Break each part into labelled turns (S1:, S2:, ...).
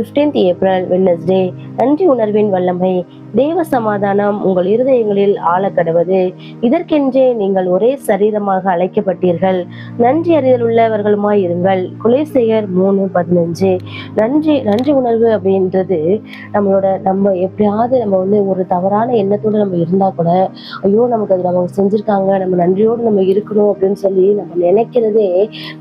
S1: 15th April Wednesday. நன்றி உணர்வின் வல்லமை. தேவ சமாதானம் உங்கள் இருதயங்களில் ஆழக்கடவது. இதற்கென்றே நீங்கள் ஒரே சரீரமாக அழைக்கப்பட்டீர்கள். நன்றி அறிதல் உள்ளவர்களுமாய் இருங்கள். கொலோசியர் 3:15. நன்றி நன்றி உணர்வு அப்படின்றது நம்ம எப்படியாவது நம்ம ஒரு தவறான எண்ணத்தோடு நம்ம இருந்தா கூட, ஐயோ நமக்கு அது நம்ம செஞ்சிருக்காங்க, நம்ம நன்றியோடு நம்ம இருக்கணும் அப்படின்னு சொல்லி நம்ம நினைக்கிறதே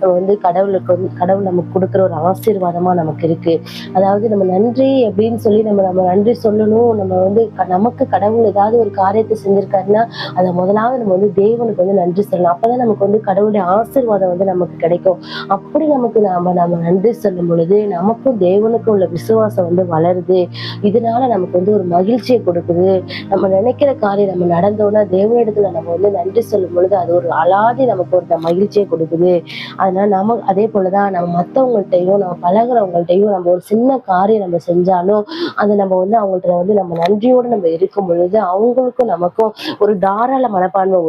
S1: நம்ம கடவுள் நமக்கு கொடுக்குற ஒரு ஆசீர்வாதமா நமக்கு இருக்கு. அதாவது நம்ம நன்றி அப்படின்னு சொல்லி நம்ம நன்றி சொல்லணும். நமக்கு கடவுள் ஏதாவது ஒரு காரியத்தை செஞ்சிருக்காருன்னா அதை முதலாவது நம்ம தேவனுக்கு நன்றி சொல்லணும். அப்பதான் நமக்கு கடவுளுடைய ஆசீர்வாதம் நமக்கு கிடைக்கும். அப்படி நம்ம நன்றி சொல்லும் பொழுது நமக்கும் தேவனுக்கும் உள்ள விசுவாசம் வளருது. இதனால நமக்கு ஒரு மகிழ்ச்சியை கொடுக்குது. நம்ம நினைக்கிற காரியம் நம்ம நடந்தோம்னா தேவனிடத்துல நம்ம நன்றி சொல்லும் பொழுது அது ஒரு அலாதி நமக்கு ஒரு மகிழ்ச்சியை கொடுக்குது. அதனால அதே போலதான் நம்ம மற்றவங்கள்ட்டையும் நம்ம பழகிறவங்கள்ட்டையும் நம்ம ஒரு சின்ன காரியம் நம்ம செஞ்சாலும் அதை நம்ம அவங்கள்ட்ட நம்ம நன்றியோடு நம்ம இருக்கும் பொழுது அவங்களுக்கும் நமக்கும் ஒரு தாராள மனப்பான்மை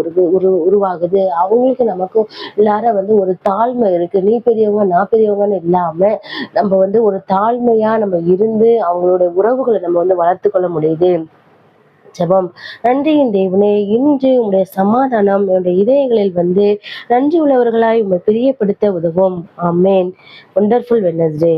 S1: உருவாகுது. அவங்களுக்கு நமக்கும் எல்லாரும் ஒரு தாழ்மை இருக்கு. நீ பெரியவங்க நான் பெரியவங்கன்னு இல்லாம நம்ம ஒரு தாழ்மையா நம்ம இருந்து அவங்களோட உறவுகளை நம்ம வளர்த்து கொள்ள முடியுது. ஜெபம். நன்றியின் தேவனே, இன்று உங்களுடைய சமாதானம் என்னுடைய இதயங்களில் நன்றி உள்ளவர்களாய் உம்மை பிரியப்படுத்த உதவும். ஆமேன். Wonderful Wednesday.